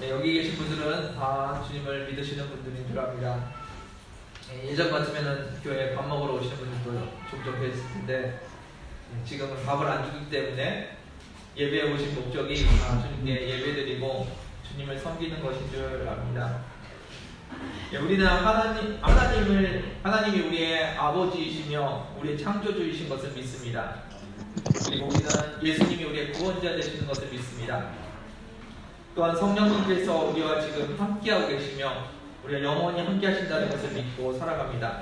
네, 여기 계신 분들은 다 주님을 믿으시는 분들인 줄 압니다. 예전 같으면은 교회에 밥 먹으러 오시는 분들도 종종 계실 텐데 지금은 밥을 안 주기 때문에 예배에 오신 목적이 주님께 예배드리고 주님을 섬기는 것인 줄 압니다. 우리는 하나님이 우리의 아버지이시며 우리의 창조주이신 것을 믿습니다. 그리고 우리는 예수님이 우리의 구원자 되시는 것을 믿습니다. 또한 성령님께서 우리와 지금 함께하고 계시며 우리가 영원히 함께하신다는 것을 믿고 살아갑니다.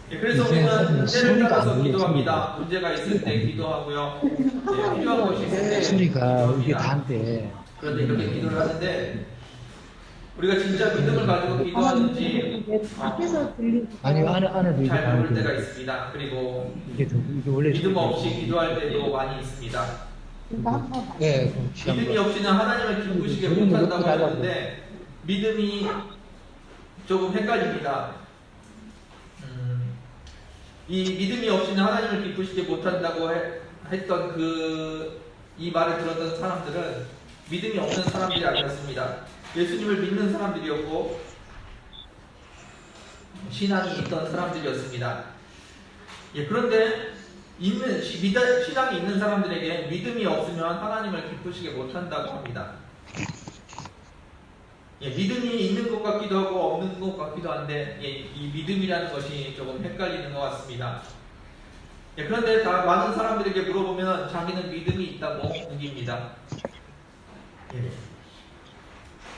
그래서 우리는 때를 따라서 기도합니다. 문제가 있을 때 기도하고요. 필요한 것이 있을 때 소리가 이게 다인데. 그런데 이렇게 기도를 하는데 우리가 진짜 믿음을 가지고 기도하는지 아니 안에도 잘 모를 때가 있습니다. 그리고 이게 원래 믿음 없이 기도할 때도 많이 있습니다. 네, 믿음이 없이는 하나님을 기쁘시게 못한다고 하는데 믿음이 조금 헷갈립니다. 이 믿음이 없이는 하나님을 기쁘시게 못한다고 했던 이 말을 들었던 사람들은 믿음이 없는 사람들이 아니었습니다. 예수님을 믿는 사람들이었고 신앙이 있던 사람들이었습니다. 그런데 신앙이 있는 사람들에게 믿음이 없으면 하나님을 기쁘시게 못한다고 합니다. 믿음이 있는 것 같기도 하고 없는 것 같기도 한데 이 믿음이라는 것이 조금 헷갈리는 것 같습니다. 그런데 많은 사람들에게 물어보면 자기는 믿음이 있다고 우깁니다.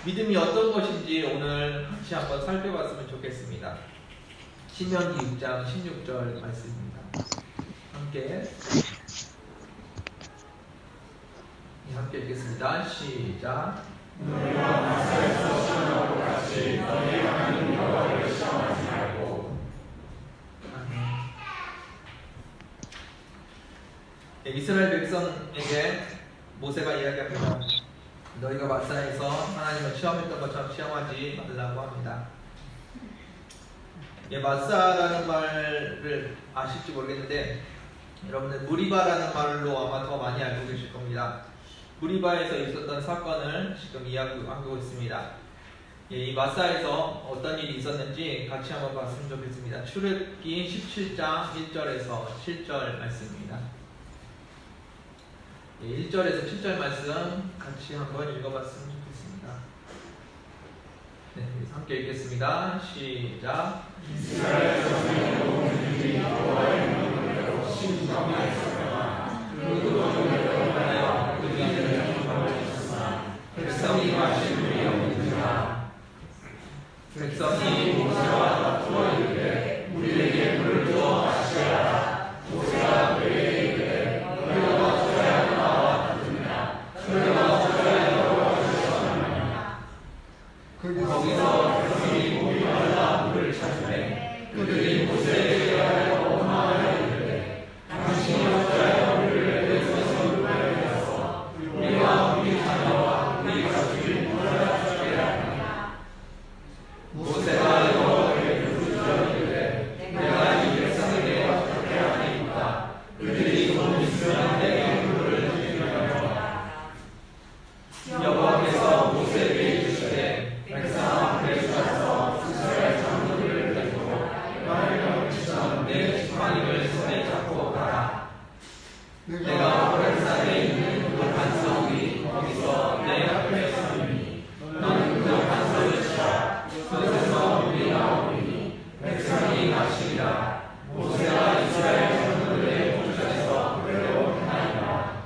믿음이 어떤 것인지 오늘 같이 한번 살펴봤으면 좋겠습니다. 신명기 6장 16절 말씀입니다. 함께 읽겠습니다. 시작. 너희가 마사에서 시험하고 같이 너희 하나님 여호와를 시험하지 말고. 이스라엘 백성에게 모세가 이야기합니다. 너희가 마사에서 하나님을 시험했던 것처럼 시험하지 말라고 합니다. 마사라는 말을 아실지 모르겠는데 여러분들 무리바라는 말로 아마 더 많이 알고 계실 겁니다. 무리바에서 있었던 사건을 지금 이야기하고 있습니다. 이 마사에서 어떤 일이 있었는지 같이 한번 봤으면 좋겠습니다. 출애굽기 17장 1절에서 7절 말씀입니다. 1절에서 7절 말씀 같이 한번 읽어봤으면 좋겠습니다. 함께 읽겠습니다. 시작. 이스라엘 자손의 모든 여호와의 명령대로 신정하였으나 그들로 하여 그들을 경험하였으나 백성이 마실 물이 없는지라. 백성이 모세와 다투어 이르되 우리에게 물을 주어 마시게 하라. 모세가 그에게 이르되 너희가 줘야 나와 같으냐 너희가 줘야 여호와를 시험하느냐. 거기서 백성이 목이 말라 물을 찾으되 그들이 모세에게 하여 원망하여 이르되 당신이 어찌하여 우리를 애써서 물에 내서 우리와 우리 자녀와 우리 가족이 물을 주게 하느냐. 모세가 여호와에게 부르짖어 이르되 내가 이 백성에게 어떻게 하리이까. 그들이 돈 있으면 내게 물을 주시려니와. 여호와께서 모세에게 이르시되 백성 앞에 서서 이스라엘 장로들을 데리고 나를 치던 내 지팡이를 손에 잡고 가라. 내가 호렙산에 있는 그 반석 위 거기서 내 앞에 서리니 너는 그 반석을 치라. 그것에서 물이 나오리니 백성이 마시리라. 모세가 이스라엘 장로들의 본전에서 물을 행하니라.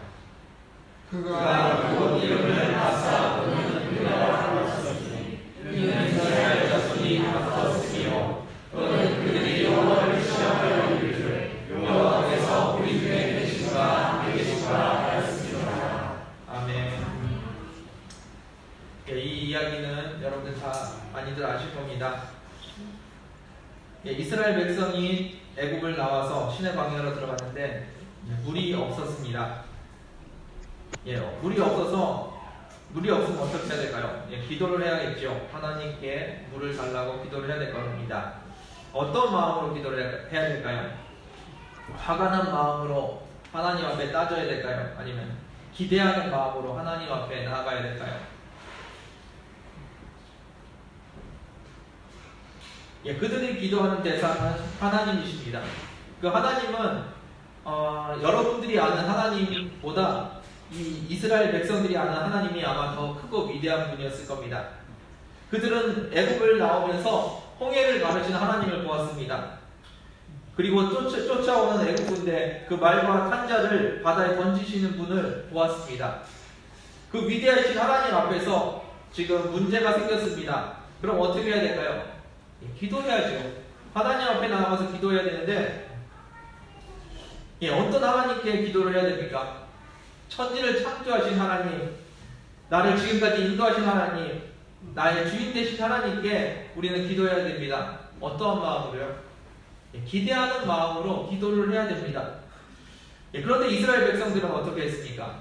그가 그곳 이름을 마사 또는 유다라고 썼으니 이는 이스라엘 자손이 다투었으며 또는 그들이 여호와를 시험하여 이르되 여호와께서 우리 중에 계신가 안 계신가 하였습니다. 아멘. 이 이야기는 여러분들 다 많이들 아실 겁니다. 이스라엘 백성이 애굽을 나와서 시내 광야로 들어갔는데 물이 없었습니다. 물이 없으면 어떻게 해야 될까요? 기도를 해야겠죠. 하나님께 물을 달라고 기도를 해야 될 겁니다. 어떤 마음으로 기도를 해야 될까요? 화가 난 마음으로 하나님 앞에 따져야 될까요? 아니면 기대하는 마음으로 하나님 앞에 나아가야 될까요? 그들이 기도하는 대상은 하나님이십니다. 그 하나님은 여러분들이 아는 하나님보다 이 이스라엘 백성들이 아는 하나님이 아마 더 크고 위대한 분이었을 겁니다. 그들은 애굽을 나오면서 홍해를 가르치는 하나님을 보았습니다. 그리고 쫓아오는 애국군대 그 말과 탄자를 바다에 던지시는 분을 보았습니다. 그 위대하신 하나님 앞에서 지금 문제가 생겼습니다. 그럼 어떻게 해야 될까요? 기도해야죠. 하나님 앞에 나가서 기도해야 되는데 어떤 하나님께 기도를 해야 됩니까? 천지를 창조하신 하나님, 나를 지금까지 인도하신 하나님, 나의 주인 되신 하나님께 우리는 기도해야 됩니다. 어떠한 마음으로요? 기대하는 마음으로 기도를 해야 됩니다. 그런데 이스라엘 백성들은 어떻게 했습니까?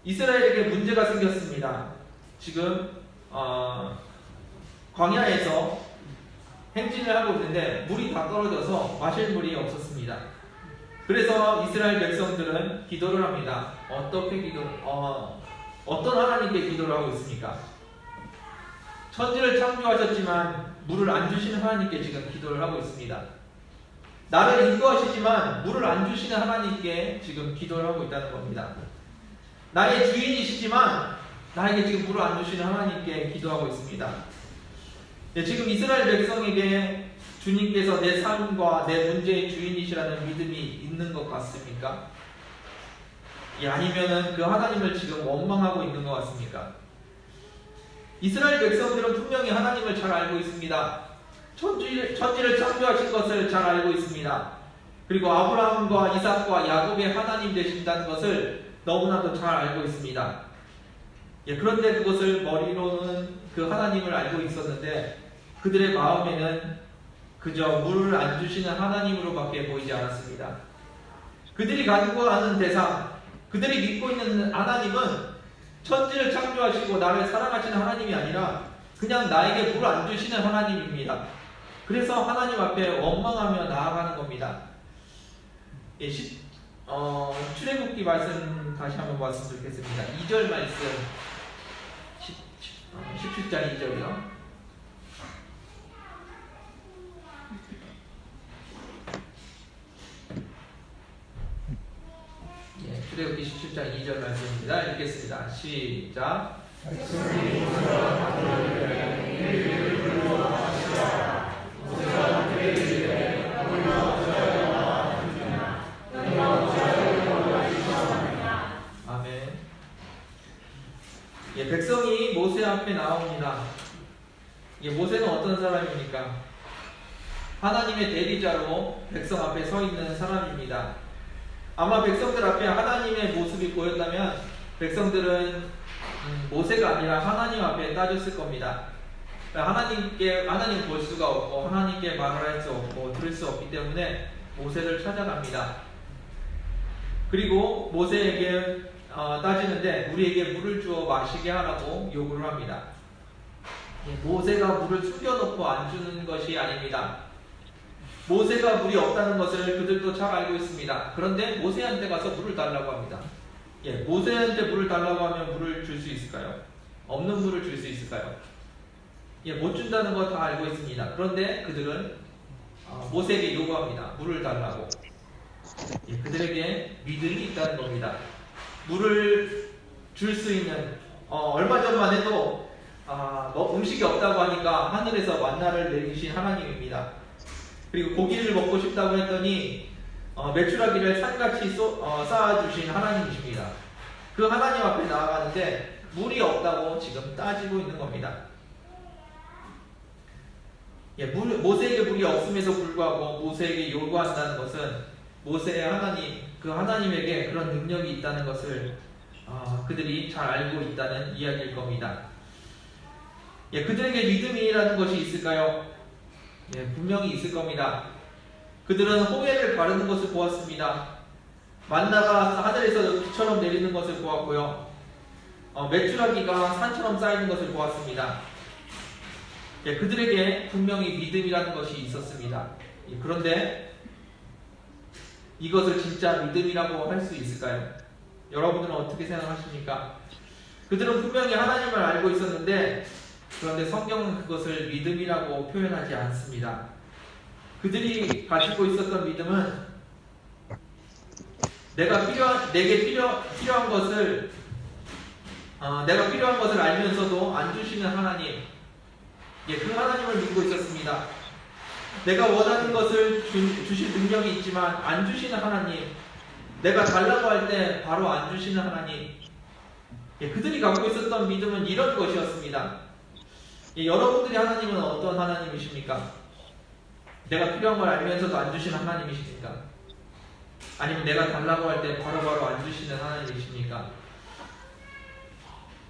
이스라엘에게 문제가 생겼습니다. 지금 광야에서 행진을 하고 있는데 물이 다 떨어져서 마실 물이 없었습니다. 그래서 이스라엘 백성들은 기도를 합니다. 어떤 하나님께 기도를 하고 있습니까? 천지를 창조하셨지만 물을 안 주시는 하나님께 지금 기도를 하고 있습니다. 나를 인도하시지만 물을 안 주시는 하나님께 지금 기도를 하고 있다는 겁니다. 나의 주인이시지만 나에게 지금 물을 안 주시는 하나님께 기도하고 있습니다. 지금 이스라엘 백성에게 주님께서 내 삶과 내 문제의 주인이시라는 믿음이 있는 것 같습니까? 아니면은 그 하나님을 지금 원망하고 있는 것 같습니까? 이스라엘 백성들은 분명히 하나님을 잘 알고 있습니다. 천지를 창조하신 것을 잘 알고 있습니다. 그리고 아브라함과 이삭과 야곱의 하나님 되신다는 것을 너무나도 잘 알고 있습니다. 그런데 그것을 머리로는 그 하나님을 알고 있었는데 그들의 마음에는 그저 물을 안 주시는 하나님으로밖에 보이지 않았습니다. 그들이 간구하는 대상, 그들이 믿고 있는 하나님은 천지를 창조하시고 나를 사랑하시는 하나님이 아니라 그냥 나에게 물을 안 주시는 하나님입니다. 그래서 하나님 앞에 원망하며 나아가는 겁니다. 출애굽기 말씀 다시 한번 봤으면 좋겠습니다. 2절 말씀 17장 2절이요. 출애굽기 17장 2절 말씀입니다. 읽겠습니다. 시작. 아멘. 백성이 모세 앞에 나옵니다. 모세는 어떤 사람입니까? 하나님의 대리자로 백성 앞에 서 있는 사람입니다. 아마 백성들 앞에 하나님의 모습이 보였다면 백성들은 모세가 아니라 하나님 앞에 따졌을 겁니다. 하나님 볼 수가 없고 하나님께 말을 할 수 없고 들을 수 없기 때문에 모세를 찾아갑니다. 그리고 모세에게 따지는데 우리에게 물을 주어 마시게 하라고 요구를 합니다. 모세가 물을 숨겨놓고 안 주는 것이 아닙니다. 모세가 물이 없다는 것을 그들도 잘 알고 있습니다. 그런데 모세한테 가서 물을 달라고 합니다. 모세한테 물을 달라고 하면 물을 줄 수 있을까요? 없는 물을 줄 수 있을까요? 못 준다는 거 다 알고 있습니다. 그런데 그들은 모세에게 요구합니다. 물을 달라고. 그들에게 믿음이 있다는 겁니다. 물을 줄 수 있는 얼마 전만 해도 음식이 없다고 하니까 하늘에서 만나를 내리신 하나님입니다. 그리고 고기를 먹고 싶다고 했더니 메추라기를 산같이 쌓아주신 하나님이십니다. 그 하나님 앞에 나아가는데 물이 없다고 지금 따지고 있는 겁니다. 모세에게 물이 없음에도 불구하고 모세에게 요구한다는 것은 모세의 하나님, 그 하나님에게 그런 능력이 있다는 것을 그들이 잘 알고 있다는 이야기일 겁니다. 그들에게 믿음이라는 것이 있을까요? 분명히 있을 겁니다. 그들은 홍해를 가르는 것을 보았습니다. 만나가 하늘에서 비처럼 내리는 것을 보았고요. 메추라기가 산처럼 쌓이는 것을 보았습니다. 그들에게 분명히 믿음이라는 것이 있었습니다. 그런데 이것을 진짜 믿음이라고 할 수 있을까요? 여러분들은 어떻게 생각하십니까? 그들은 분명히 하나님을 알고 있었는데 그런데 성경은 그것을 믿음이라고 표현하지 않습니다. 그들이 가지고 있었던 믿음은 내게 필요한 것을 내가 필요한 것을 알면서도 안 주시는 하나님, 그 하나님을 믿고 있었습니다. 내가 원하는 것을 주실 능력이 있지만 안 주시는 하나님, 내가 달라고 할 때 바로 안 주시는 하나님, 그들이 갖고 있었던 믿음은 이런 것이었습니다. 여러분들의 하나님은 어떤 하나님이십니까? 내가 필요한 걸 알면서도 안 주시는 하나님이십니까? 아니면 내가 달라고 할 때 바로바로 안 주시는 하나님이십니까?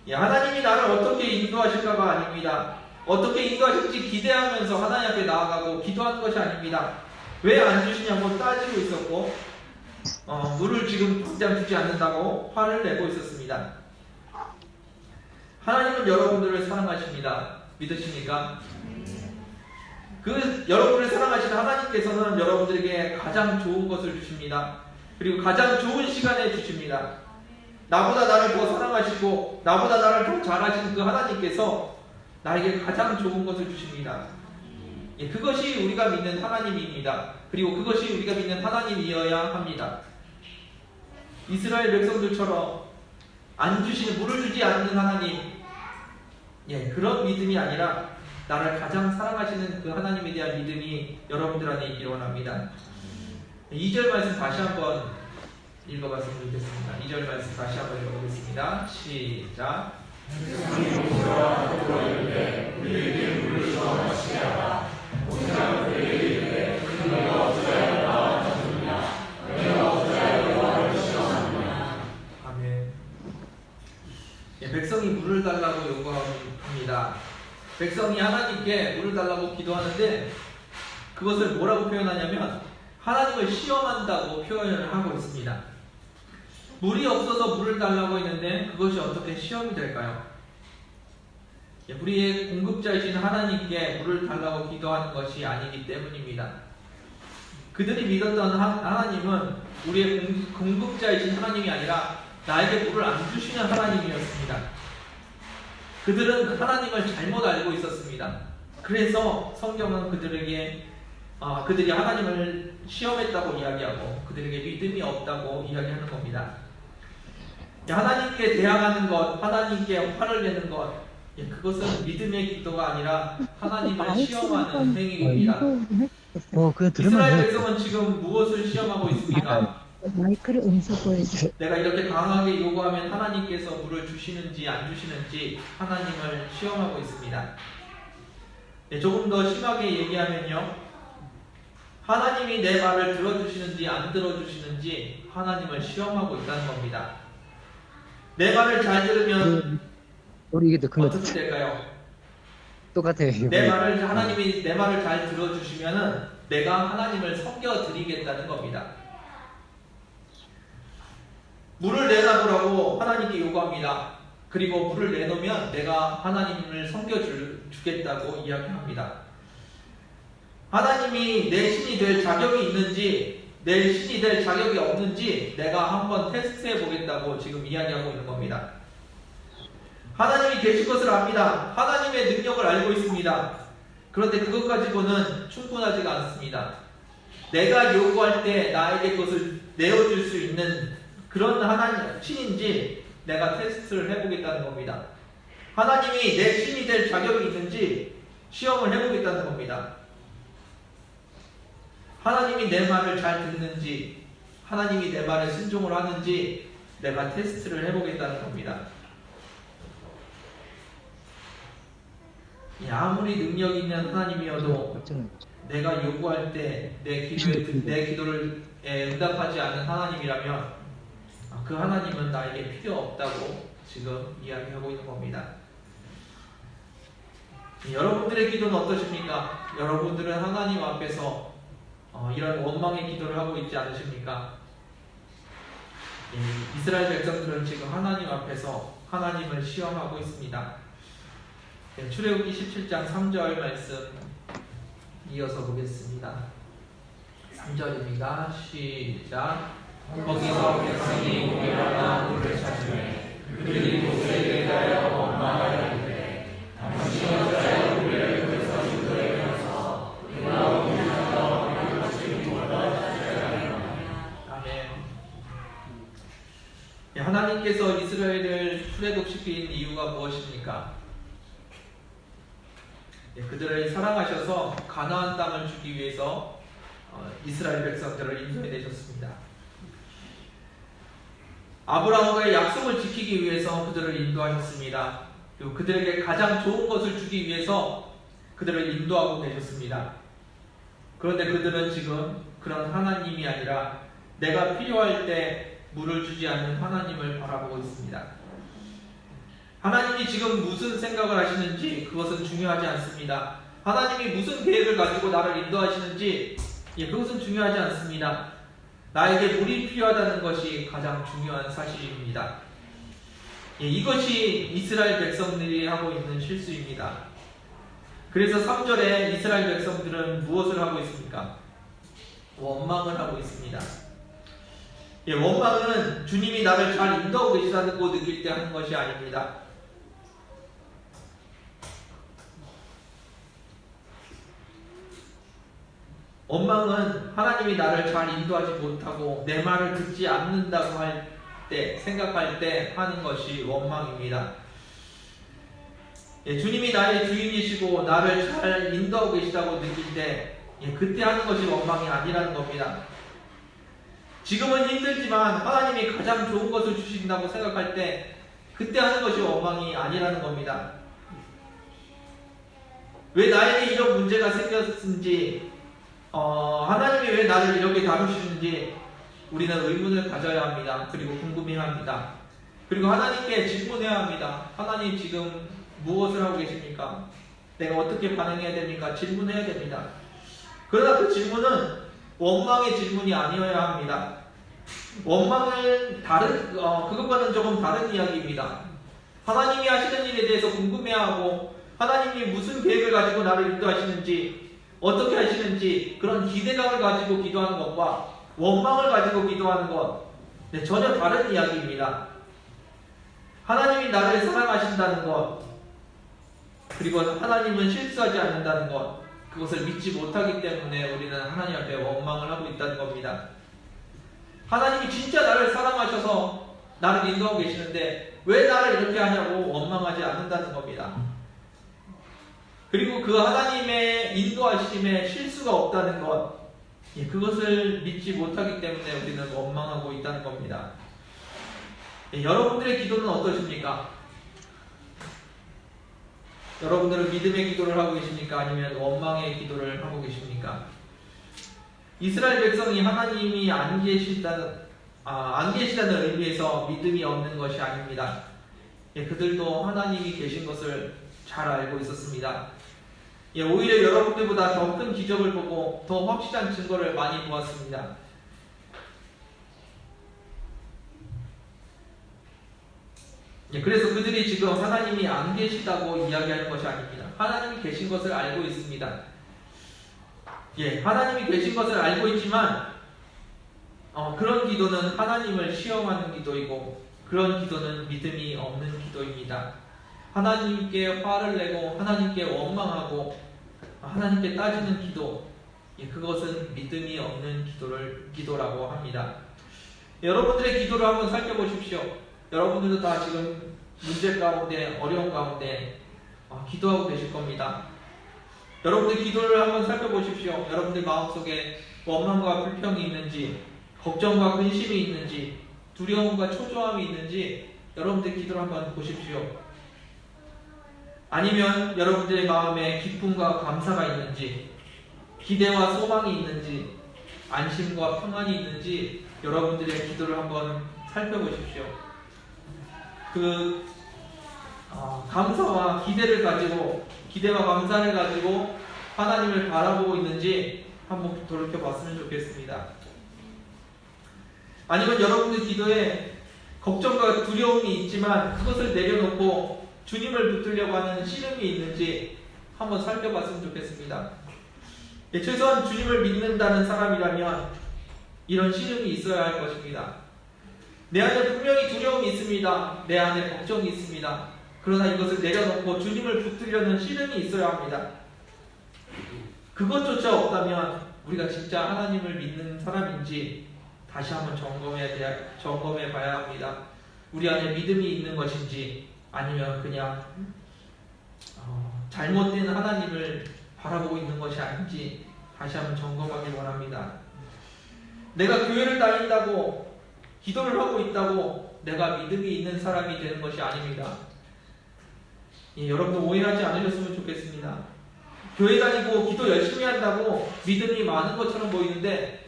하나님이 나를 어떻게 인도하실까가 아닙니다. 어떻게 인도하실지 기대하면서 하나님 앞에 나아가고 기도하는 것이 아닙니다. 왜 안 주시냐고 따지고 있었고 물을 지금 당장 주지 않는다고 화를 내고 있었습니다. 하나님은 여러분들을 사랑하십니다. 믿으십니까? 그 여러분을 사랑하시는 하나님께서는 여러분들에게 가장 좋은 것을 주십니다. 그리고 가장 좋은 시간에 주십니다. 나보다 나를 더 사랑하시고 나보다 나를 더 잘하시는 그 하나님께서 나에게 가장 좋은 것을 주십니다. 그것이 우리가 믿는 하나님입니다. 그리고 그것이 우리가 믿는 하나님이어야 합니다. 이스라엘 백성들처럼 안 주시는, 물을 주지 않는 하나님, 그런 믿음이 아니라 나를 가장 사랑하시는 그 하나님에 대한 믿음이 여러분들 안에 있기를 원합니다. 2절 말씀 다시 한번 읽어봤으면 좋겠습니다. 2절 말씀 다시 한번 읽어보겠습니다. 시작. 아멘. 백성이 물을 달라고 요구합니다. 백성이 하나님께 물을 달라고 기도하는데 그것을 뭐라고 표현하냐면 하나님을 시험한다고 표현을 하고 있습니다. 물이 없어서 물을 달라고 했는데 그것이 어떻게 시험이 될까요? 우리의 공급자이신 하나님께 물을 달라고 기도하는 것이 아니기 때문입니다. 그들이 믿었던 하나님은 우리의 공급자이신 하나님이 아니라 나에게 물을 안 주시는 하나님이었습니다. 그들은 하나님을 잘못 알고 있었습니다. 그래서 성경은 그들이 하나님을 시험했다고 이야기하고 그들에게 믿음이 없다고 이야기하는 겁니다. 하나님께 대항하는 것, 하나님께 화를 내는 것, 그것은 믿음의 기도가 아니라 하나님을 시험하는 행위입니다. 이스라엘 백성은 지금 무엇을 시험하고 있습니까? 마이크를 음소 보여주세요. 내가 이렇게 강하게 요구하면 하나님께서 물을 주시는지 안 주시는지 하나님을 시험하고 있습니다. 조금 더 심하게 얘기하면요, 하나님이 내 말을 들어주시는지 안 들어주시는지 하나님을 시험하고 있다는 겁니다. 내 말을 잘 들으면 어떻게 될까요? 똑같아요. 하나님이 내 말을 잘 들어주시면은 내가 하나님을 섬겨드리겠다는 겁니다. 물을 내놔보라고 하나님께 요구합니다. 그리고 물을 내놓으면 내가 하나님을 섬겨주겠다고 이야기합니다. 하나님이 내 신이 될 자격이 있는지 내 신이 될 자격이 없는지 내가 한번 테스트해 보겠다고 지금 이야기하고 있는 겁니다. 하나님이 계신 것을 압니다. 하나님의 능력을 알고 있습니다. 그런데 그것 가지고는 충분하지가 않습니다. 내가 요구할 때 나에게 그것을 내어줄 수 있는 그런 하나님 신인지 내가 테스트를 해보겠다는 겁니다. 하나님이 내 신이 될 자격이 있는지 시험을 해보겠다는 겁니다. 하나님이 내 말을 잘 듣는지, 하나님이 내 말에 순종을 하는지 내가 테스트를 해보겠다는 겁니다. 아무리 능력 있는 하나님이어도 내가 요구할 때 내 기도를 응답하지 않는 하나님이라면 그 하나님은 나에게 필요 없다고 지금 이야기하고 있는 겁니다. 여러분들의 기도는 어떠십니까? 여러분들은 하나님 앞에서 이런 원망의 기도를 하고 있지 않으십니까? 이스라엘 백성들은 지금 하나님 앞에서 하나님을 시험하고 있습니다. 출애굽기 17장 3절 말씀 이어서 보겠습니다. 3절입니다. 시작. 거기서 백성이 일어나 물을 찾으매 그들이 모세에게 대하여 원망하여 이르되 당신은 대속시킨 이유가 무엇입니까? 그들을 사랑하셔서 가나안 땅을 주기 위해서 이스라엘 백성들을 인도해 내셨습니다. 아브라함과의 약속을 지키기 위해서 그들을 인도하셨습니다. 그리고 그들에게 가장 좋은 것을 주기 위해서 그들을 인도하고 계셨습니다. 그런데 그들은 지금 그런 하나님이 아니라 내가 필요할 때 물을 주지 않는 하나님을 바라보고 있습니다. 하나님이 지금 무슨 생각을 하시는지 그것은 중요하지 않습니다. 하나님이 무슨 계획을 가지고 나를 인도하시는지 그것은 중요하지 않습니다. 나에게 물이 필요하다는 것이 가장 중요한 사실입니다. 이것이 이스라엘 백성들이 하고 있는 실수입니다. 그래서 3절에 이스라엘 백성들은 무엇을 하고 있습니까? 원망을 하고 있습니다. 원망은 주님이 나를 잘 인도하고 계시다고 느낄 때 하는 것이 아닙니다. 원망은 하나님이 나를 잘 인도하지 못하고 내 말을 듣지 않는다고 할 때, 생각할 때 하는 것이 원망입니다. 주님이 나의 주인이시고 나를 잘 인도하고 계시다고 느낄 때 그때 하는 것이 원망이 아니라는 겁니다. 지금은 힘들지만 하나님이 가장 좋은 것을 주신다고 생각할 때 그때 하는 것이 원망이 아니라는 겁니다. 왜 나에게 이런 문제가 생겼는지 하나님이 왜 나를 이렇게 다루시는지 우리는 의문을 가져야 합니다. 그리고 궁금해야 합니다. 그리고 하나님께 질문해야 합니다. 하나님 지금 무엇을 하고 계십니까? 내가 어떻게 반응해야 됩니까? 질문해야 됩니다. 그러나 그 질문은 원망의 질문이 아니어야 합니다. 원망은 그것과는 조금 다른 이야기입니다. 하나님이 하시는 일에 대해서 궁금해하고 하나님이 무슨 계획을 가지고 나를 인도하시는지 어떻게 하시는지 그런 기대감을 가지고 기도하는 것과 원망을 가지고 기도하는 것 전혀 다른 이야기입니다. 하나님이 나를 사랑하신다는 것 그리고 하나님은 실수하지 않는다는 것 그것을 믿지 못하기 때문에 우리는 하나님 앞에 원망을 하고 있다는 겁니다. 하나님이 진짜 나를 사랑하셔서 나를 인도하고 계시는데 왜 나를 이렇게 하냐고 원망하지 않는다는 겁니다. 그리고 그 하나님의 인도하심에 실수가 없다는 것 그것을 믿지 못하기 때문에 우리는 원망하고 있다는 겁니다. 여러분들의 기도는 어떠십니까? 여러분들은 믿음의 기도를 하고 계십니까? 아니면 원망의 기도를 하고 계십니까? 이스라엘 백성이 하나님이 안 계시다는 의미에서 믿음이 없는 것이 아닙니다. 그들도 하나님이 계신 것을 잘 알고 있었습니다. 오히려 여러분들보다 더 큰 기적을 보고 더 확실한 증거를 많이 보았습니다. 그래서 그들이 지금 하나님이 안 계시다고 이야기하는 것이 아닙니다. 하나님이 계신 것을 알고 있습니다. 하나님이 계신 것을 알고 있지만 그런 기도는 하나님을 시험하는 기도이고 그런 기도는 믿음이 없는 기도입니다. 하나님께 화를 내고 하나님께 원망하고 하나님께 따지는 기도 그것은 믿음이 없는 기도라고 합니다. 여러분들의 기도를 한번 살펴보십시오. 여러분들도 다 지금 문제 가운데 어려운 가운데 기도하고 계실 겁니다. 여러분들 기도를 한번 살펴보십시오. 여러분들 마음속에 원망과 불평이 있는지 걱정과 근심이 있는지 두려움과 초조함이 있는지 여러분들 기도를 한번 보십시오. 아니면 여러분들의 마음에 기쁨과 감사가 있는지 기대와 소망이 있는지 안심과 평안이 있는지 여러분들의 기도를 한번 살펴보십시오. 감사와 기대를 가지고 기대와 감사를 가지고 하나님을 바라보고 있는지 한번 돌이켜봤으면 좋겠습니다. 아니면 여러분들 기도에 걱정과 두려움이 있지만 그것을 내려놓고 주님을 붙들려고 하는 신음이 있는지 한번 살펴봤으면 좋겠습니다. 최소한 주님을 믿는다는 사람이라면 이런 신음이 있어야 할 것입니다. 내 안에 분명히 두려움이 있습니다. 내 안에 걱정이 있습니다. 그러나 이것을 내려놓고 주님을 붙들려는 신음이 있어야 합니다. 그것조차 없다면 우리가 진짜 하나님을 믿는 사람인지 다시 한번 점검해 봐야 합니다. 우리 안에 믿음이 있는 것인지 아니면 그냥 잘못된 하나님을 바라보고 있는 것이 아닌지 다시 한번 점검하길 원합니다. 내가 교회를 다닌다고 기도를 하고 있다고 내가 믿음이 있는 사람이 되는 것이 아닙니다. 여러분도 오해하지 않으셨으면 좋겠습니다. 교회 다니고 기도 열심히 한다고 믿음이 많은 것처럼 보이는데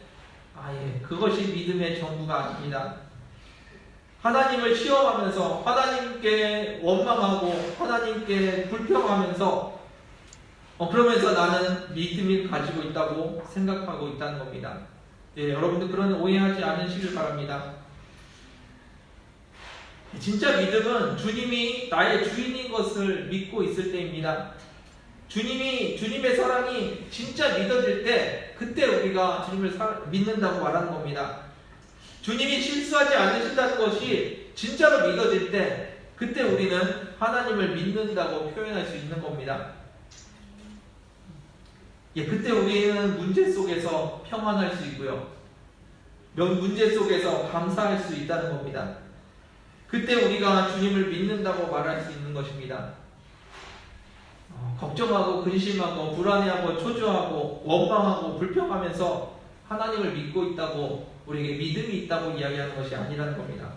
그것이 믿음의 전부가 아닙니다. 하나님을 시험하면서 하나님께 원망하고 하나님께 불평하면서 그러면서 나는 믿음을 가지고 있다고 생각하고 있다는 겁니다. 여러분들 그런 오해하지 않으시길 바랍니다. 진짜 믿음은 주님이 나의 주인인 것을 믿고 있을 때입니다. 주님의 사랑이 진짜 믿어질 때 그때 우리가 주님을 믿는다고 말하는 겁니다. 주님이 실수하지 않으신다는 것이 진짜로 믿어질 때 그때 우리는 하나님을 믿는다고 표현할 수 있는 겁니다. 그때 우리는 문제 속에서 평안할 수 있고요. 문제 속에서 감사할 수 있다는 겁니다. 그때 우리가 주님을 믿는다고 말할 수 있는 것입니다. 걱정하고 근심하고 불안해하고 초조하고 원망하고 불평하면서 하나님을 믿고 있다고 우리에게 믿음이 있다고 이야기하는 것이 아니라는 겁니다.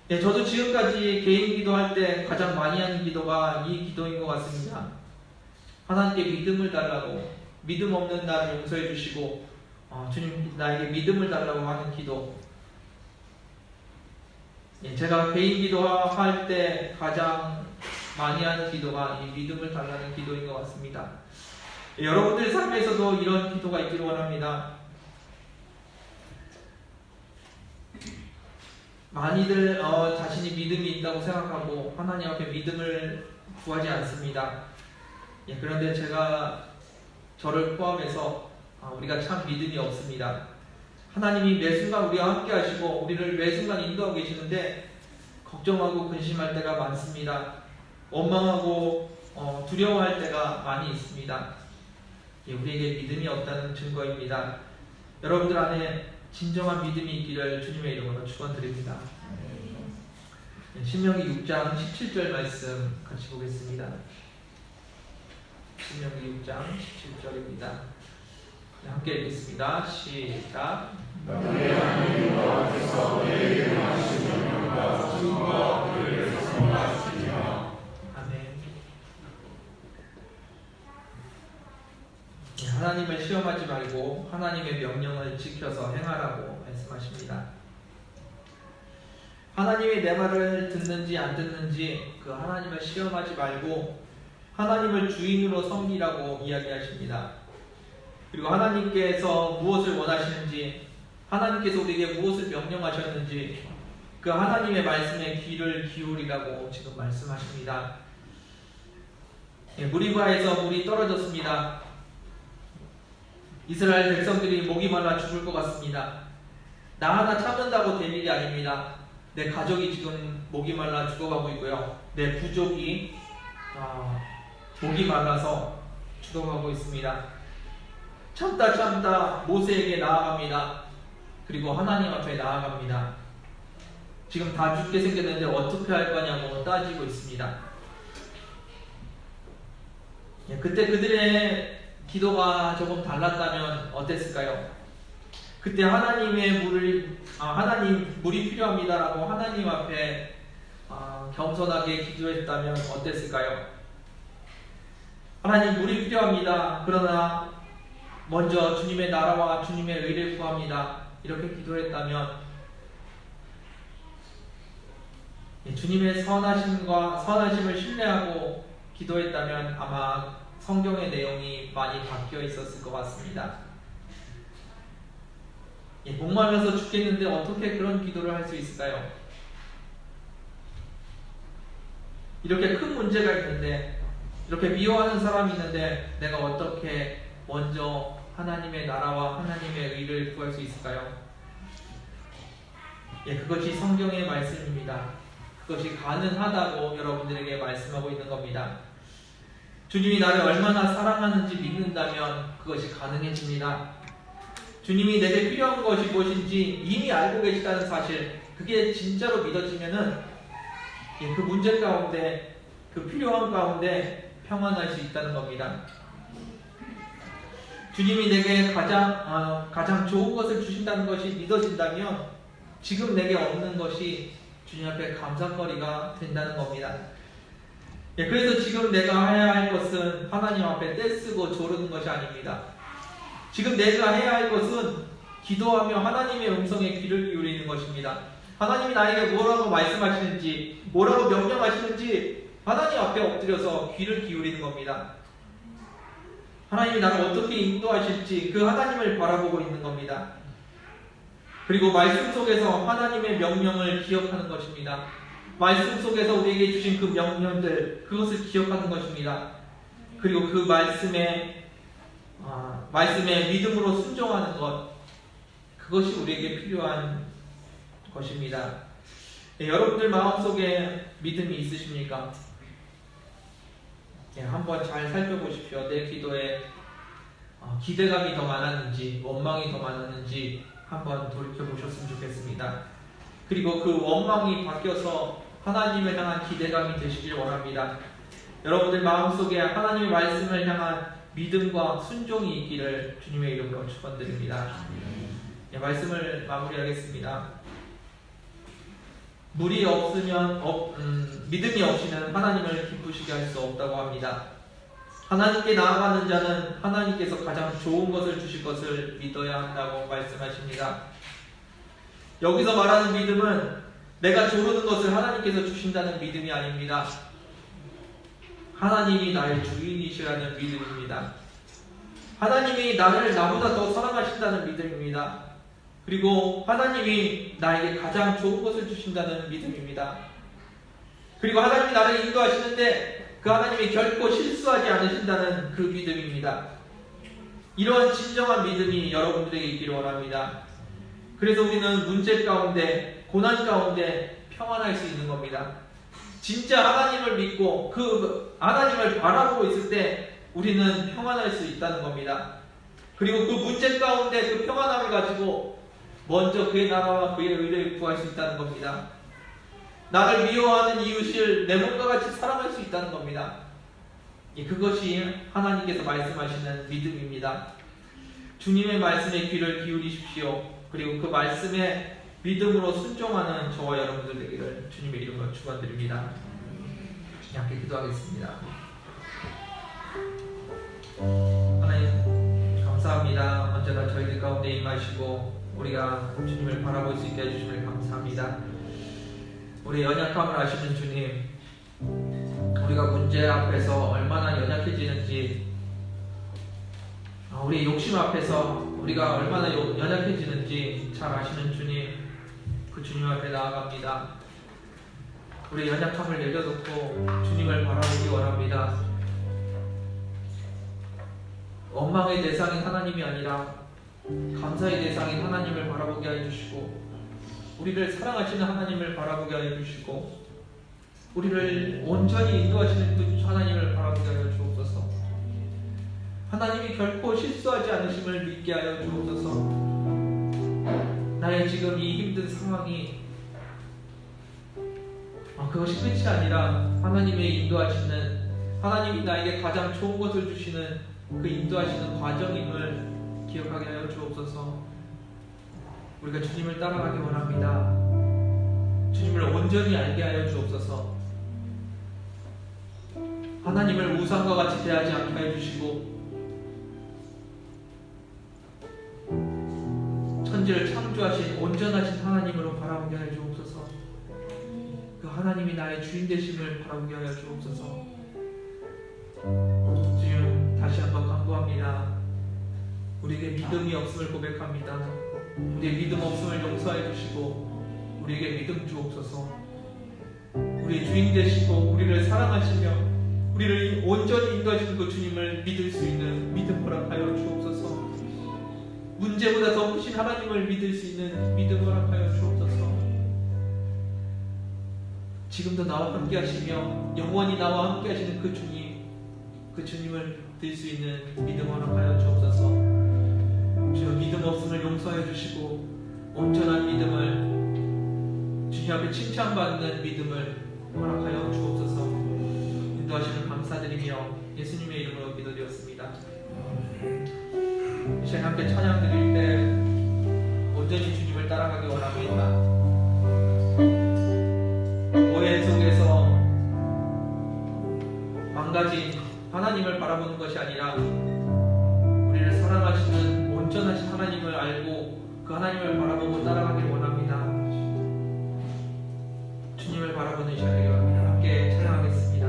저도 지금까지 개인 기도할 때 가장 많이 하는 기도가 이 기도인 것 같습니다. 하나님께 믿음을 달라고, 믿음 없는 나를 용서해 주시고 주님 나에게 믿음을 달라고 하는 기도. 제가 개인 기도할 때 가장 많이 하는 기도가 이 믿음을 달라는 기도인 것 같습니다. 여러분들 삶에서도 이런 기도가 있기를 원합니다. 많이들 자신이 믿음이 있다고 생각하고 하나님 앞에 믿음을 구하지 않습니다. 그런데 제가 저를 포함해서 우리가 참 믿음이 없습니다. 하나님이 매 순간 우리와 함께 하시고 우리를 매 순간 인도하고 계시는데 걱정하고 근심할 때가 많습니다. 원망하고 두려워할 때가 많이 있습니다. 우리에게 믿음이 없다는 증거입니다. 여러분들 안에 진정한 믿음이 있기를 주님의 이름으로 축원드립니다. 신명기 6장 17절 말씀 같이 보겠습니다. 신명기 6장 17절입니다. 함께 읽겠습니다. 시작. 너희 하나님 여호와께서 너희에게 하신 명령과 증거와 그에게서 선하시며. 아멘. 하나님을 시험하지 말고 하나님의 명령을 지켜서 행하라고 말씀하십니다. 하나님이 내 말을 듣는지 안 듣는지 그 하나님을 시험하지 말고 하나님을 주인으로 섬기라고 이야기하십니다. 그리고 하나님께서 무엇을 원하시는지, 하나님께서 우리에게 무엇을 명령하셨는지 그 하나님의 말씀에 귀를 기울이라고 지금 말씀하십니다. 무리바에서 물이 떨어졌습니다. 이스라엘 백성들이 목이 말라 죽을 것 같습니다. 나 하나 참는다고 될 일이 아닙니다. 내 가족이 지금 목이 말라 죽어가고 있고요. 내 부족이 목이 말라서 죽어가고 있습니다. 참다 모세에게 나아갑니다. 그리고 하나님 앞에 나아갑니다. 지금 다 죽게 생겼는데 어떻게 할 거냐고 따지고 있습니다. 그때 그들의 기도가 조금 달랐다면 어땠을까요? 그때 하나님 물이 필요합니다라고 하나님 앞에 겸손하게 기도했다면 어땠을까요? 하나님 물이 필요합니다. 그러나 먼저 주님의 나라와 주님의 의를 구합니다. 이렇게 기도했다면 주님의 선하심을 신뢰하고 기도했다면 아마 성경의 내용이 많이 바뀌어 있었을 것 같습니다. 목말라서 죽겠는데 어떻게 그런 기도를 할 수 있을까요? 이렇게 큰 문제가 있는데, 이렇게 미워하는 사람이 있는데 내가 어떻게 먼저 하나님의 나라와 하나님의 의를 구할 수 있을까요? 그것이 성경의 말씀입니다. 그것이 가능하다고 여러분들에게 말씀하고 있는 겁니다. 주님이 나를 얼마나 사랑하는지 믿는다면 그것이 가능해집니다. 주님이 내게 필요한 것이 무엇인지 이미 알고 계시다는 사실, 그게 진짜로 믿어지면은 그 문제 가운데, 그 필요한 가운데 평안할 수 있다는 겁니다. 주님이 내게 가장 좋은 것을 주신다는 것이 믿어진다면 지금 내게 없는 것이 주님 앞에 감사거리가 된다는 겁니다. 그래서 지금 내가 해야 할 것은 하나님 앞에 떼쓰고 조르는 것이 아닙니다. 지금 내가 해야 할 것은 기도하며 하나님의 음성에 귀를 기울이는 것입니다. 하나님이 나에게 뭐라고 말씀하시는지, 뭐라고 명령하시는지 하나님 앞에 엎드려서 귀를 기울이는 겁니다. 하나님이 나를 어떻게 인도하실지 그 하나님을 바라보고 있는 겁니다. 그리고 말씀 속에서 하나님의 명령을 기억하는 것입니다. 말씀 속에서 우리에게 주신 그 명령들, 그것을 기억하는 것입니다. 그리고 그 말씀에 믿음으로 순종하는 것, 그것이 우리에게 필요한 것입니다. 여러분들 마음속에 믿음이 있으십니까? 한번 잘 살펴보십시오. 내 기도에 기대감이 더 많았는지 원망이 더 많았는지 한번 돌이켜보셨으면 좋겠습니다. 그리고 그 원망이 바뀌어서 하나님을 향한 기대감이 되시길 원합니다. 여러분들 마음속에 하나님의 말씀을 향한 믿음과 순종이 있기를 주님의 이름으로 축원드립니다. 말씀을 마무리하겠습니다. 믿음이 없이는 하나님을 기쁘시게 할 수 없다고 합니다. 하나님께 나아가는 자는 하나님께서 가장 좋은 것을 주실 것을 믿어야 한다고 말씀하십니다. 여기서 말하는 믿음은 내가 조르는 것을 하나님께서 주신다는 믿음이 아닙니다. 하나님이 나의 주인이시라는 믿음입니다. 하나님이 나를 나보다 더 사랑하신다는 믿음입니다. 그리고 하나님이 나에게 가장 좋은 것을 주신다는 믿음입니다. 그리고 하나님이 나를 인도하시는데 그 하나님이 결코 실수하지 않으신다는 그 믿음입니다. 이러한 진정한 믿음이 여러분들에게 있기를 원합니다. 그래서 우리는 문제 가운데, 고난 가운데 평안할 수 있는 겁니다. 진짜 하나님을 믿고 그 하나님을 바라보고 있을 때 우리는 평안할 수 있다는 겁니다. 그리고 그 문제 가운데 그 평안함을 가지고 먼저 그의 나라와 그의 의를 구할 수 있다는 겁니다. 나를 미워하는 이웃을 내 몸과 같이 사랑할 수 있다는 겁니다. 그것이 하나님께서 말씀하시는 믿음입니다. 주님의 말씀에 귀를 기울이십시오. 그리고 그 말씀에 믿음으로 순종하는 저와 여러분들 되기를 주님의 이름으로 축원드립니다. 함께 기도하겠습니다. 하나님 감사합니다. 언제나 저희들 가운데 임하시고 우리가 주님을 바라볼 수 있게 해주심을 감사합니다. 우리 연약함을 아시는 주님, 우리가 문제 앞에서 얼마나 연약해지는지, 우리 욕심 앞에서 우리가 얼마나 연약해지는지 잘 아시는 주님, 그 주님 앞에 나아갑니다. 우리 연약함을 내려놓고 주님을 바라보기 원합니다. 원망의 대상인 하나님이 아니라 감사의 대상인 하나님을 바라보게 해주시고, 우리를 사랑하시는 하나님을 바라보게 해주시고, 우리를 온전히 인도하시는 그 하나님을 바라보게 하여 주옵소서. 하나님이 결코 실수하지 않으심을 믿게 하여 주옵소서. 나의 지금 이 힘든 상황이 그것이 끝이 아니라 하나님의 인도하시는, 하나님이 나에게 가장 좋은 것을 주시는 그 인도하시는 과정임을 기억하게 하여 주옵소서. 우리가 주님을 따라가기 원합니다. 주님을 온전히 알게 하여 주옵소서. 하나님을 우상과 같이 대하지 않게 하여 주시고, 천지를 창조하신 온전하신 하나님으로 바라보게 하여 주옵소서. 그 하나님이 나의 주인 되심을 바라보게 하여 주옵소서. 주님, 다시 한번 간구합니다. 우리에게 믿음이 없음을 고백합니다. 우리의 믿음 없음을 용서해 주시고 우리에게 믿음 주옵소서. 우리의 주인 되시고 우리를 사랑하시며 우리를 온전히 인도하시는 그 주님을 믿을 수 있는 믿음 허락하여 주옵소서. 문제보다 더 크신 하나님을 믿을 수 있는 믿음 허락하여 주옵소서. 지금도 나와 함께 하시며 영원히 나와 함께 하시는 그 주님, 그 주님을 믿을 수 있는 믿음 허락하여 주옵소서. 주여, 믿음 없음을 용서해 주시고 온전한 믿음을, 주님 앞에 칭찬받는 믿음을 허락하여 주옵소서. 인도하시는 감사드리며 예수님의 이름으로 기도드렸습니다. 이 시간 함께 찬양 드릴 때 온전히 주님을 따라가기 원합니다. 오해 속에서 망가진 하나님을 바라보는 것이 아니라 우리를 사랑하시는 온전하신 하나님을 알고 그 하나님을 바라보고 따라가길 원합니다. 주님을 바라보는 이 시간에 함께 찬양하겠습니다.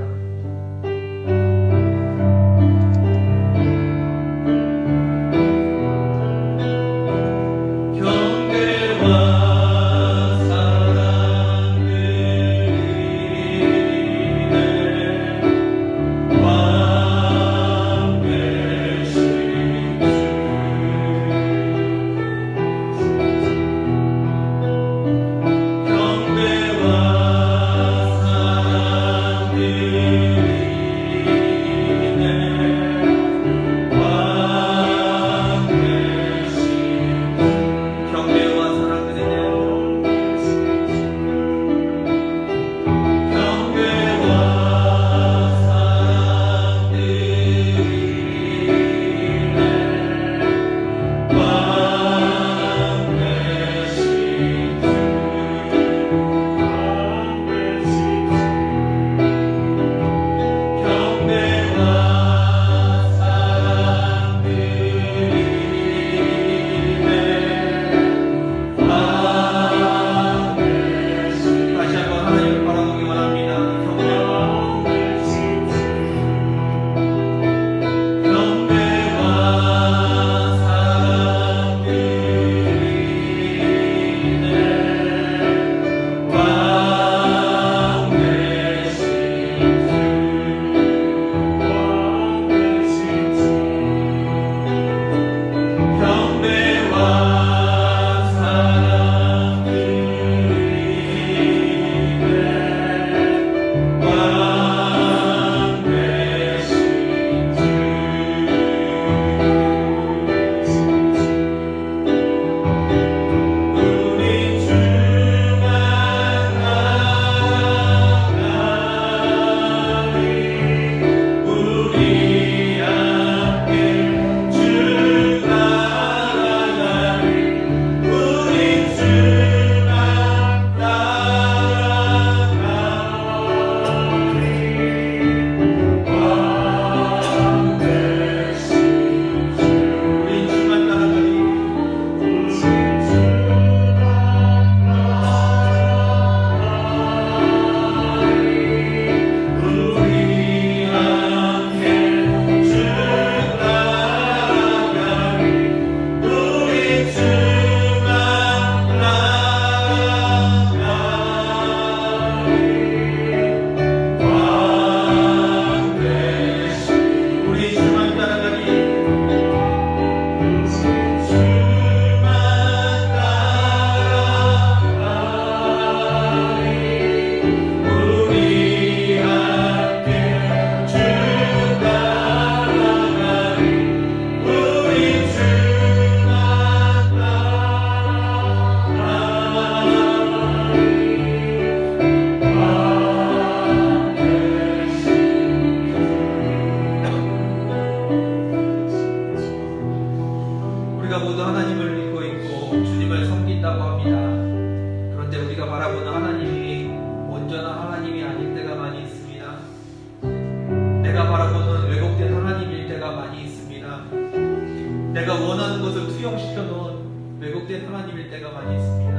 내가 원하는 것을 투영시켜 놓은 왜곡된 하나님일 때가 많이 있습니다.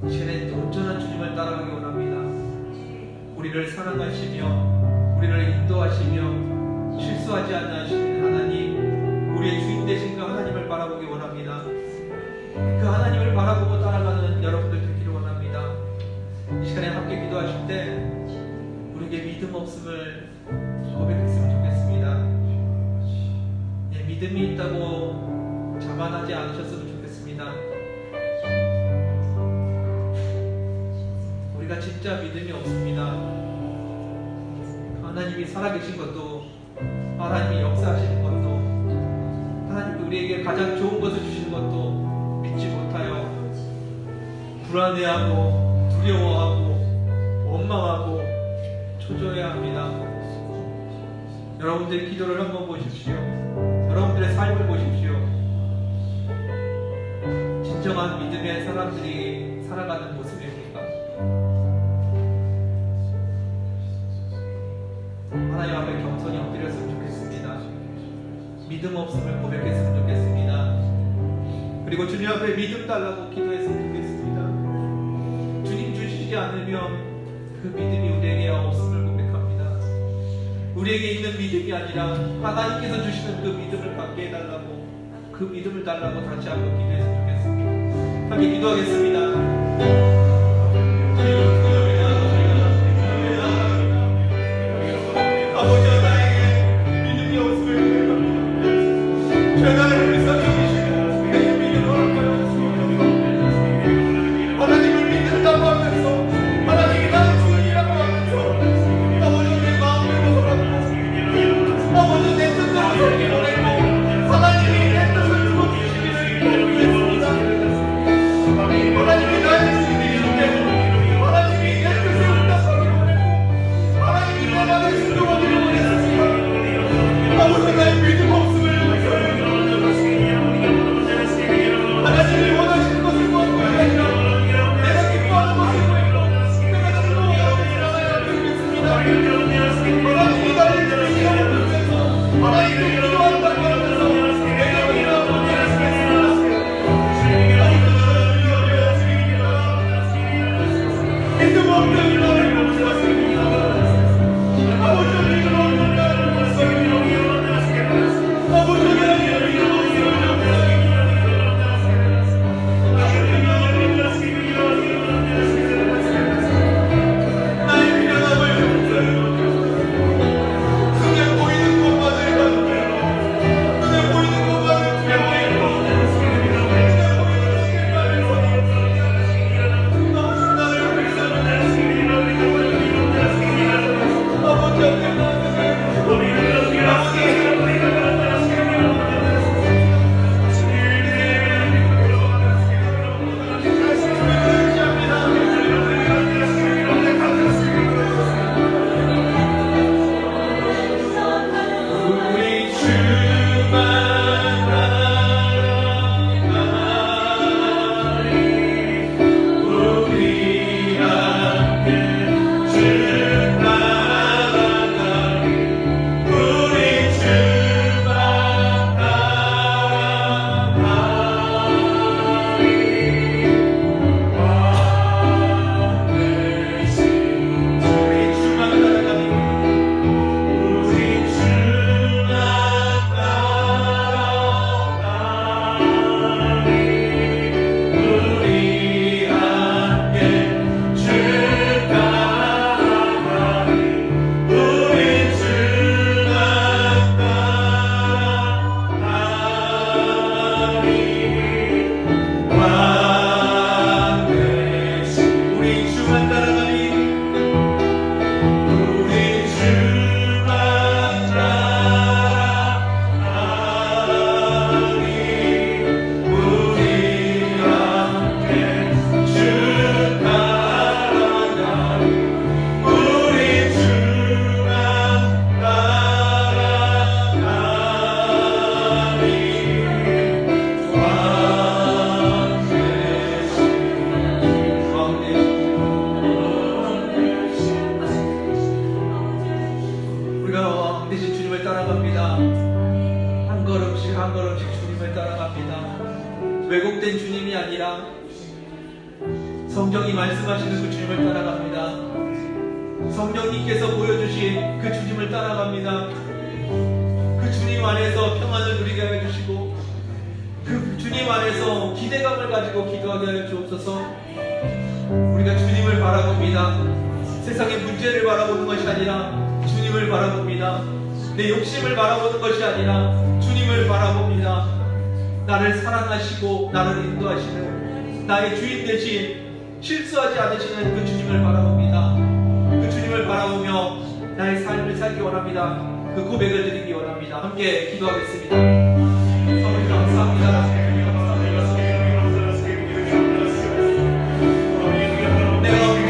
이제는 온전한 주님을 따라가기 원합니다. 우리를 사랑하시며 우리를 인도하시며 실수하지 않는 하나님, 우리의 주인 되신 그 하나님을 바라보기 원합니다. 그 하나님을 바라보고 따라가는 여러분들 되기를 원합니다. 이 시간에 함께 기도하실 때 우리에게 믿음 없음을 고백했으면 좋겠습니다. 믿음이 있다고 자만하지 않으셨으면 좋겠습니다. 우리가 진짜 믿음이 없습니다. 하나님이 살아계신 것도, 하나님이 역사하시는 것도, 하나님이 우리에게 가장 좋은 것을 주시는 것도 믿지 못하여 불안해하고 두려워하고 원망하고 초조해야 합니다. 여러분들의 기도를 한번 보십시오. 여러분들의 삶을 보십시오. 진정한 믿음의 사람들이 살아가는 모습입니까? 하나님 앞에 겸손히 엎드렸으면 좋겠습니다. 믿음 없음을 고백했으면 좋겠습니다. 그리고 주님 앞에 믿음 달라고 기도했으면 좋겠습니다. 주님 주시지 않으면 그 믿음이 우리에게 없음을 고백합니다. 우리에게 있는 믿음이 아니라 하나님께서 주시는 그 믿음을 받게 해달라고, 그 믿음을 달라고 다시 한번 기도했으면 좋겠습니다. 함께 기도하겠습니다. 아버지, 나에게 믿음이 없음을 고백합니다. 죄나를 불쌍히 내 믿음을 허락하여 주시옵소서. 하나님을 믿는다고 하면서, 하나님이 나의 주인이라고 하면서, 아버지 내 마음을 벗어라고, 아버지 내 뜻대로 살기 원했고, 하나님이 내 뜻을 주어주시기를 기도했습니다. 하나님이 나의 주인이기 때문에, 하나님이 내 뜻을 응답하기를 원했고, 하나님이 내 맘에 순종하기를 원했습니다. 아버지, 나의 믿음 없음을 용서해요. 하나님이 원하시는 것을 구하는 것이 아니라 내가 기뻐하는 것을 구하고 내가 즐거워하고 일어나야 되겠습니다. 하나님이 나를 주시라고 부르면서, 하나님이 기도한다고 하면서 내가 일어나고 믿음 없는 나를 용서하십니다. 아버지, 믿음 없는 나를 용서하십니다. 아버지, 나의 믿음 없음을 용서하십니다. 나의 미련함을 용서해요. 눈에 보이는 것만을 가는 대로, 눈에 보이는 것만을 두려워해요. 눈에 보이는 것들만을 선호하고 나를 불쌍히 아버지 앞에 우리 주만 나아가리, 우리 앞에 주 나아가리, 우리 주만 나아가리. 우리 주만 나아가리, 우리 주만 나아가리, 우리 함께 주 나아가리, 우리 주만 나아가리. 왕 되신 우리 주만 따라가리, 우리 주만 따라가리, 우리 함께 주 따라가리, 우리 주만 따라가리. 우리가 왕 대신 주님을 따라갑니다. 한 걸음씩 한 걸음씩 주님을 따라갑니다. 왜곡된 주님이 아니라 성경이 말씀하시는 그 주님을 따라갑니다. 성령님께서 보여주신 그 주님을 따라갑니다. 그 주님 안에서 평안을 누리게 하여 주시고, 그 주님 안에서 기대감을 가지고 기도하게 하여 주옵소서. 우리가 주님을 바라봅니다. 세상의 문제를 바라보는 것이 아니라 주님을 바라봅니다. 내 욕심을 바라보는 것이 아니라 주님을 바라봅니다. 나를 사랑하시고 나를 인도하시는 나의 주인 대신 실수하지 않으시는 그 주님을 바라봅니다. 그 주님을 바라보며 나의 삶을 살기 원합니다. 그 고백을 드리기 원합니다. 함께 기도하겠습니다. 아버지 감사합니다. 내가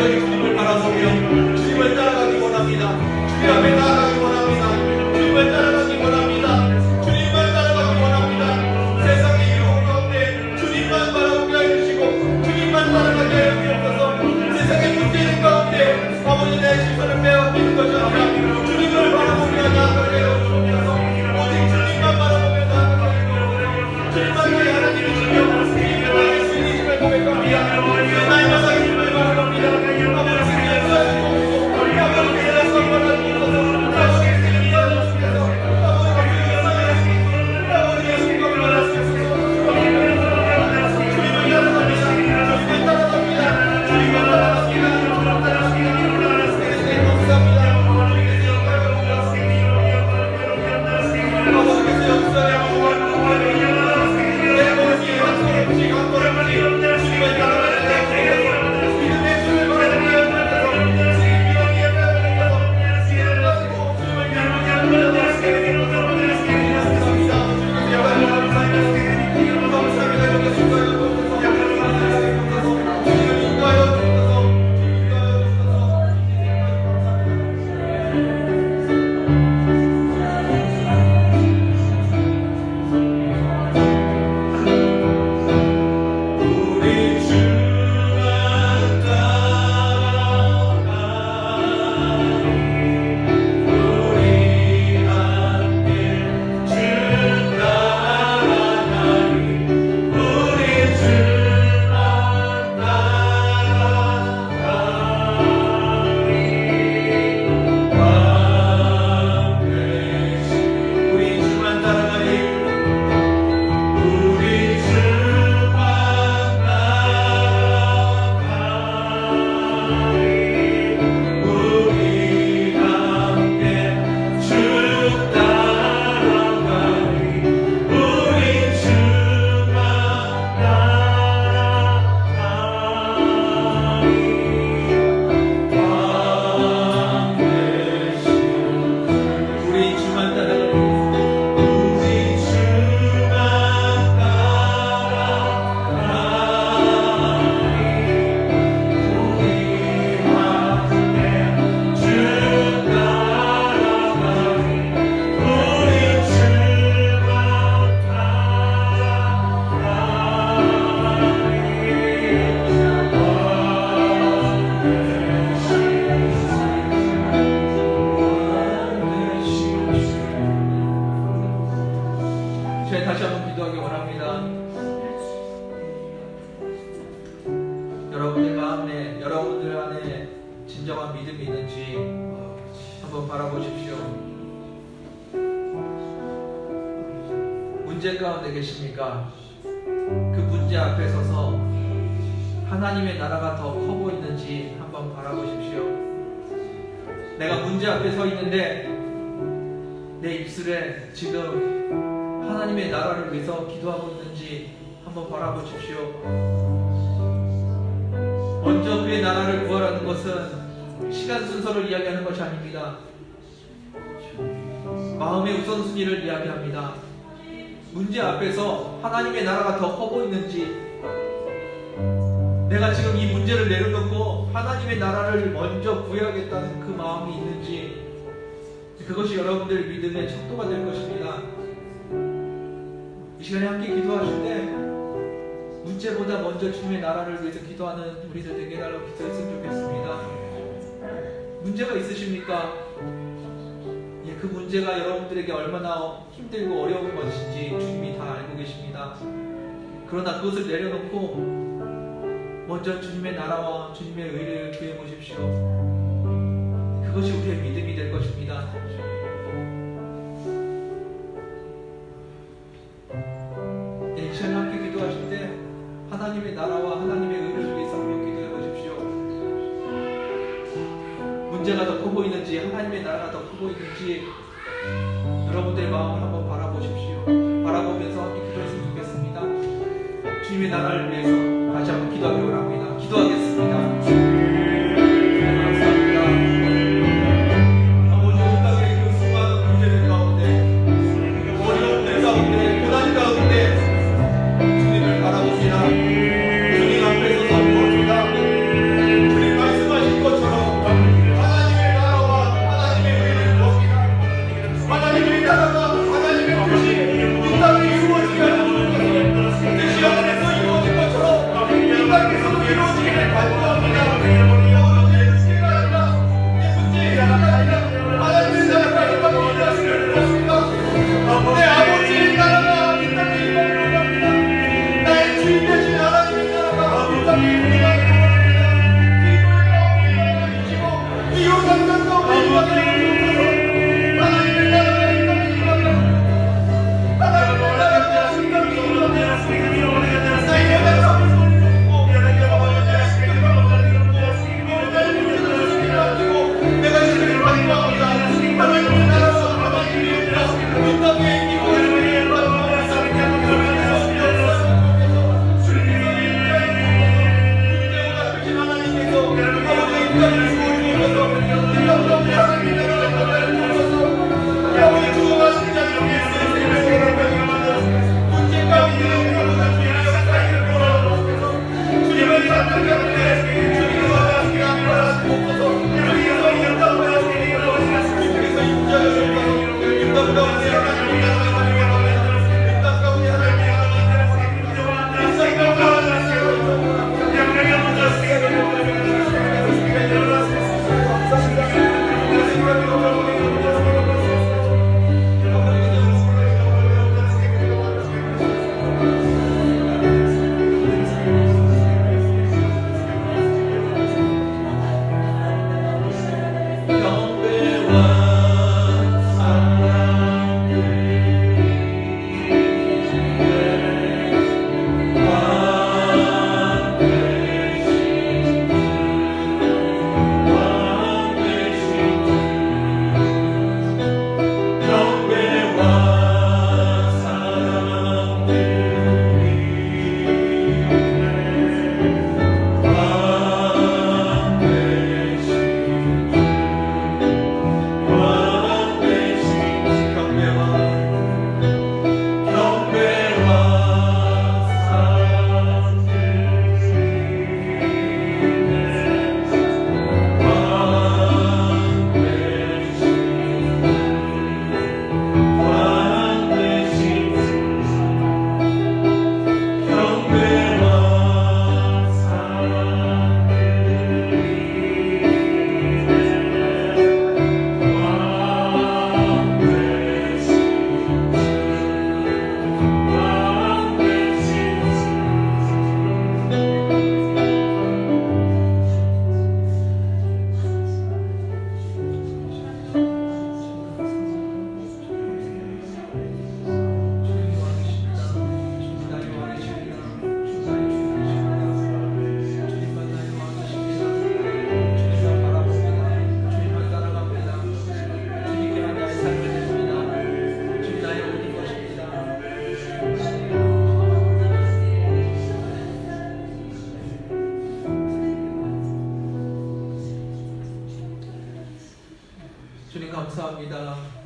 시간에 다시 한번 기도하기 원합니다. 여러분의 마음에, 여러분들 안에 진정한 믿음이 있는지 한번 바라보십시오. 문제 가운데 계십니까? 그 문제 앞에 서서 하나님의 나라가 더 커 보이는지 한번 바라보십시오. 내가 문제 앞에 서 있는데 내 입술에 지금 하나님의 나라를 위해서 기도하고 있는지 한번 바라보십시오. 먼저 그의 나라를 구하라는 것은 시간 순서를 이야기하는 것이 아닙니다. 마음의 우선순위를 이야기합니다. 문제 앞에서 하나님의 나라가 더 커 보이는지, 내가 지금 이 문제를 내려놓고 하나님의 나라를 먼저 구해야겠다는 그 마음이 있는지, 그것이 여러분들 믿음의 척도가 될 것입니다. 이 시간에 함께 기도하실 때 문제보다 먼저 주님의 나라를 위해서 기도하는 우리들 되게 해달라고 기도했으면 좋겠습니다. 문제가 있으십니까? 예, 그 문제가 여러분들에게 얼마나 힘들고 어려운 것인지 주님이 다 알고 계십니다. 그러나 그것을 내려놓고 먼저 주님의 나라와 주님의 의를 구해 보십시오. 그것이 우리의 믿음이 될 것입니다. 네, 이 시간에 함께 기도하실 때 하나님의 나라와 하나님의 의를 위해서 함께 기도해 보십시오. 문제가 더 커 보이는지, 하나님의 나라가 더 커 보이는지 여러분들의 마음을 한번 바라보십시오. 바라보면서 함께 기도했으면 좋겠습니다. 주님의 나라를 위해서 다시 한번 기도하기 원합니다. 기도하겠습니다. 감사합니다. 아버지, 이 땅의 그 수많은 문제들 가운데, 어려운 데 가운데, 고난 가운데 주님을 바라봅니다. 주님 앞에 서서 무엇보다 주님 말씀하신 것처럼 하나님의 나라와 하나님의 의를 구합니다. 하나님의 나라가 하나님의 뜻이 이 땅에 이루어지게 하는 것을 뜻이 하늘에서 이루어진 것처럼 이 땅에서도 이루어지기를 간구합니다. 여러분의 문제가 아니라 내 문제가 아니라 하나님의 나라가 이 땅에 일어나시기를 구합니다. 내 아버지의 나라가 이 땅에 임하기를 원합니다. 나의 주인 되신 하나님의 나라가 이 땅에 임하기를 원합니다. 기도의 가운데 일어나주시고 이 요단강 가운데 임하기를 원합니다. 하나님의 나라가 이 땅에 임하기를 원합니다. 하나님의 나라가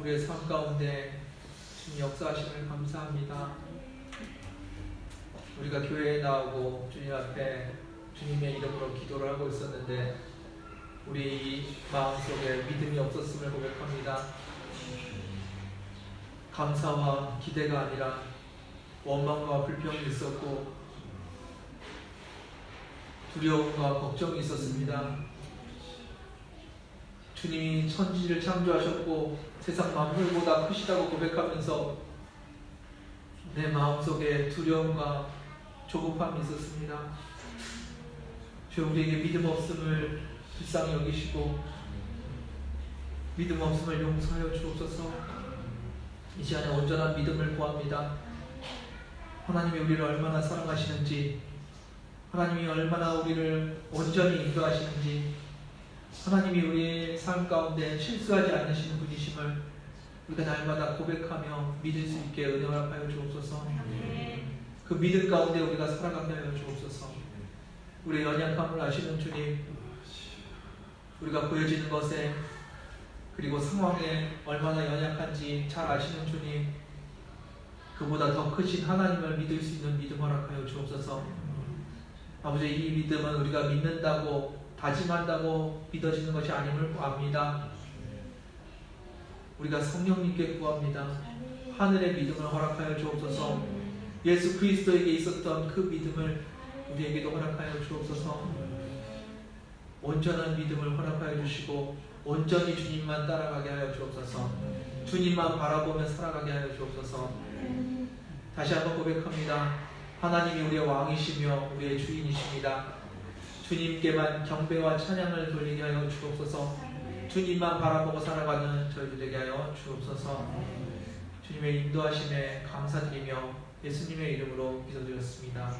우리의 삶 가운데 주님 역사하심을 감사합니다. 우리가 교회에 나오고 주님 앞에 주님의 이름으로 기도를 하고 있었는데 우리 마음속에 믿음이 없었음을 고백합니다. 감사와 기대가 아니라 원망과 불평이 있었고 두려움과 걱정이 있었습니다. 주님이 천지를 창조하셨고 세상 만물보다 크시다고 고백하면서 내 마음속에 두려움과 조급함이 있었습니다. 주 우리에게 믿음 없음을 불쌍히 여기시고 믿음 없음을 용서하여 주옵소서. 이 시간에 온전한 믿음을 구합니다. 하나님이 우리를 얼마나 사랑하시는지, 하나님이 얼마나 우리를 온전히 인도하시는지, 하나님이 우리의 삶 가운데 실수하지 않으시는 분이심을 우리가 날마다 고백하며 믿을 수 있게 은혜 허락하여 주옵소서. 그 믿음 가운데 우리가 살아가게 하여 주옵소서. 우리의 연약함을 아시는 주님, 우리가 보여지는 것에 그리고 상황에 얼마나 연약한지 잘 아시는 주님, 그보다 더 크신 하나님을 믿을 수 있는 믿음 허락하여 주옵소서. 아버지, 이 믿음은 우리가 믿는다고 다짐한다고 믿어지는 것이 아님을 구합니다. 우리가 성령님께 구합니다. 하늘의 믿음을 허락하여 주옵소서. 예수 그리스도에게 있었던 그 믿음을 우리에게도 허락하여 주옵소서. 온전한 믿음을 허락하여 주시고 온전히 주님만 따라가게 하여 주옵소서. 주님만 바라보며 살아가게 하여 주옵소서. 다시 한번 고백합니다. 하나님이 우리의 왕이시며 우리의 주인이십니다. 주님께만 경배와 찬양을 돌리게 하여 주옵소서. 주님만 바라보고 살아가는 저희들에게 하여 주옵소서. 주님의 인도하심에 감사드리며 예수님의 이름으로 기도드렸습니다.